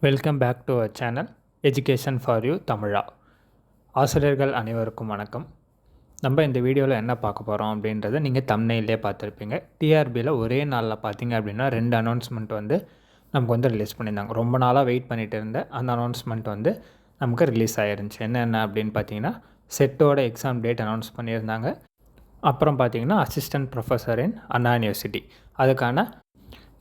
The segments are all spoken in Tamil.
Welcome back to our channel education for you தமிழா. ஆசிரியர்கள் அனைவருக்கும் வணக்கம். நம்ம இந்த வீடியோவில் என்ன பார்க்க போகிறோம் அப்படின்றத நீங்கள் தம்ப்நெயிலே பார்த்துருப்பீங்க. டிஆர்பியில் ஒரே நாளில் பார்த்தீங்க அப்படின்னா 2 அனௌன்ஸ்மெண்ட் நமக்கு ரிலீஸ் பண்ணியிருந்தாங்க. ரொம்ப நாளாக வெயிட் பண்ணிகிட்டு இருந்த அந்த அனௌன்ஸ்மெண்ட் நமக்கு ரிலீஸ் ஆகிருந்துச்சு. என்னென்ன அப்படின்னு பார்த்தீங்கன்னா, செட்டோட எக்ஸாம் டேட் அனௌன்ஸ் பண்ணியிருந்தாங்க. அப்புறம் பார்த்தீங்கன்னா, assistant professor in Anna university அதுக்கான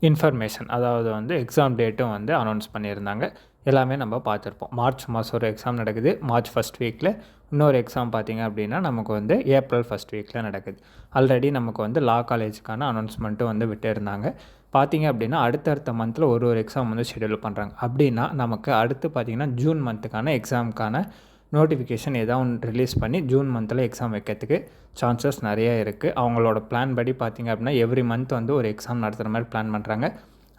இன்ஃபர்மேஷன், அதாவது எக்ஸாம் டேட்டும் அனௌன்ஸ் பண்ணியிருந்தாங்க. எல்லாமே நம்ம பார்த்துருப்போம். மார்ச் மாதம் ஒரு எக்ஸாம் நடக்குது. மார்ச் ஃபஸ்ட் வீக்கில் இன்னொரு எக்ஸாம் பார்த்திங்க அப்படின்னா நமக்கு ஏப்ரல் ஃபஸ்ட் வீக்கில் நடக்குது. ஆல்ரெடி நமக்கு லா காலேஜுக்கான அனௌன்ஸ்மெண்ட்டும் விட்டுருந்தாங்க. பார்த்திங்க அப்படின்னா அடுத்தடுத்த மந்தில் ஒரு எக்ஸாம் ஷெடியூல் பண்ணுறாங்க. அப்படின்னா நமக்கு அடுத்து பார்த்திங்கன்னா ஜூன் மந்த்துக்கான எக்ஸாமுக்கான நோட்டிஃபிகேஷன் ஏதாவது ஒன்று ரிலீஸ் பண்ணி ஜூன் மந்தில் எக்ஸாம் வைக்கிறதுக்கு சான்சஸ் நிறையா இருக்குது. அவங்களோட பிளான் படி பார்த்திங்க அப்படின்னா எவ்ரி மந்த் ஒரு எக்ஸாம் நடத்துகிற மாதிரி பிளான் பண்ணுறாங்க.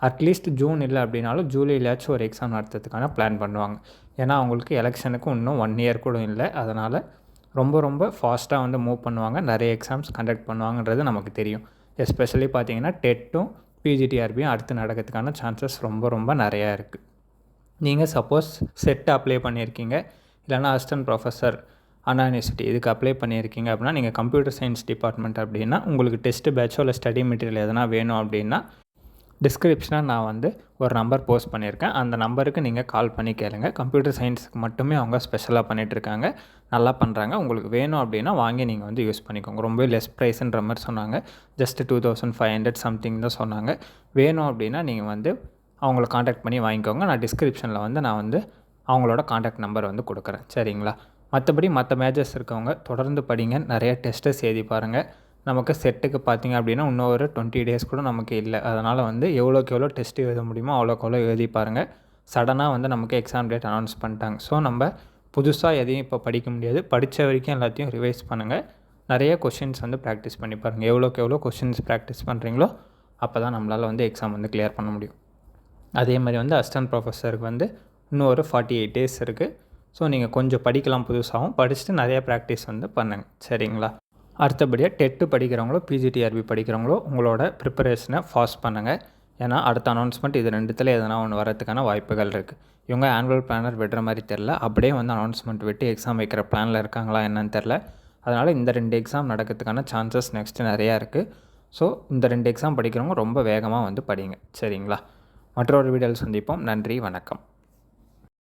அட்லீஸ்ட் ஜூன் இல்லை அப்படின்னாலும் ஜூலையிலாச்சும் ஒரு எக்ஸாம் நடத்துறதுக்கான பிளான் பண்ணுவாங்க. ஏன்னா அவங்களுக்கு எலெக்ஷனுக்கு இன்னும் 1 இயர் கூட இல்லை. அதனால் ரொம்ப ஃபாஸ்ட்டாக மூவ் பண்ணுவாங்க. நிறைய எக்ஸாம்ஸ் கண்டக்ட் பண்ணுவாங்கன்றது நமக்கு தெரியும். எஸ்பெஷலி பார்த்திங்கன்னா டெட்டும் பிஜிடிஆர்பியும் அடுத்து நடக்கிறதுக்கான சான்சஸ் ரொம்ப நிறையா இருக்குது. நீங்கள் சப்போஸ் செட் அப்ளை பண்ணியிருக்கீங்க, இல்லைனா அசிஸ்டன்ட் ப்ரொஃபஸர் அண்ணா யூனிவர்சிட்டி இதுக்கு அப்ளை பண்ணியிருக்கீங்க அப்படின்னா, நீங்கள் கம்ப்யூட்டர் சயின்ஸ் டிபார்ட்மெண்ட் அப்படின்னா உங்களுக்கு டெஸ்ட்டு பேட்சோ இல்லை ஸ்டடி மெட்டீரியல் எதனா வேணும் அப்படின்னா டிஸ்கிரிப்ஷனாக நான் ஒரு நம்பர் போஸ்ட் பண்ணியிருக்கேன். அந்த நம்பருக்கு நீங்கள் கால் பண்ணி கேளுங்க. கம்ப்யூட்டர் சயின்ஸுக்கு மட்டுமே அவங்க ஸ்பெஷலாக பண்ணிகிட்ருக்காங்க, நல்லா பண்ணுறாங்க. உங்களுக்கு வேணும் அப்படின்னா வாங்கி நீங்கள் யூஸ் பண்ணிக்கோங்க. ரொம்ப லெஸ் ப்ரைஸுன்ற மாதிரி சொன்னாங்க. ஜஸ்ட் 2500 சம்திங் தான் சொன்னாங்க. வேணும் அப்படின்னா நீங்கள் அவங்கள காண்டாக்ட் பண்ணி வாங்கிக்கோங்க. நான் டிஸ்கிரிப்ஷனில் நான் அவங்களோட காண்டாக்ட் நம்பர் கொடுக்குறேன். சரிங்களா? மற்றபடி மற்ற மேஜர்ஸ் இருக்கவங்க தொடர்ந்து படிங்க. நிறைய டெஸ்ட்டஸ் எழுதி பாருங்கள். நமக்கு செட்டுக்கு பார்த்திங்க அப்படின்னா இன்னும் ஒரு 20 டேஸ் கூட நமக்கு இல்லை. அதனால் எவ்வளோக்கு எவ்வளோ டெஸ்ட் எழுத முடியுமோ அவ்வளோக்கு எவ்வளோ எழுதி பாருங்கள். சடனாக நமக்கு எக்ஸாம் டேட் அனௌன்ஸ் பண்ணிட்டாங்க. ஸோ நம்ம புதுசாக எதையும் இப்போ படிக்க முடியாது. படித்த வரைக்கும் எல்லாத்தையும் ரிவைஸ் பண்ணுங்கள். நிறைய கொஷின்ஸ் ப்ராக்டிஸ் பண்ணி பாருங்கள். எவ்வளோக்கு எவ்வளோ கொஷின்ஸ் ப்ராக்டிஸ் பண்ணுறீங்களோ அப்போ தான் நம்மளால் எக்ஸாம் கிளியர் பண்ண முடியும். அதே மாதிரி அசிஸ்டன்ட் ப்ரொஃபஸருக்கு இன்னும் ஒரு 48 டேஸ் இருக்குது. ஸோ நீங்கள் கொஞ்சம் படிக்கலாம். புதுசாகவும் படிச்சுட்டு நிறைய ப்ராக்டிஸ் பண்ணுங்கள். சரிங்களா? அடுத்தபடியாக டெட்டு படிக்கிறவங்களோ பிஜிடிஆர்பி படிக்கிறவங்களோ உங்களோட ப்ரிப்பரேஷனை ஃபாஸ்ட் பண்ணுங்கள். ஏன்னா அடுத்த அனௌன்ஸ்மெண்ட் இது 2த்தில் எதனா ஒன்று வரதுக்கான வாய்ப்புகள் இருக்குது. இவங்க ஆனுவல் பிளானர் விடுற மாதிரி தெரில. அப்படியே அனௌன்ஸ்மெண்ட் விட்டு எக்ஸாம் வைக்கிற பிளானில் இருக்காங்களா என்னன்னு தெரில. அதனால் இந்த 2 எக்ஸாம் நடக்கிறதுக்கான சான்சஸ் நெக்ஸ்ட்டு நிறையா இருக்குது. ஸோ இந்த 2 எக்ஸாம் படிக்கிறவங்க ரொம்ப வேகமாக படிங்க. சரிங்களா? மற்றொரு வீடியோவில் சந்திப்போம். நன்றி, வணக்கம்.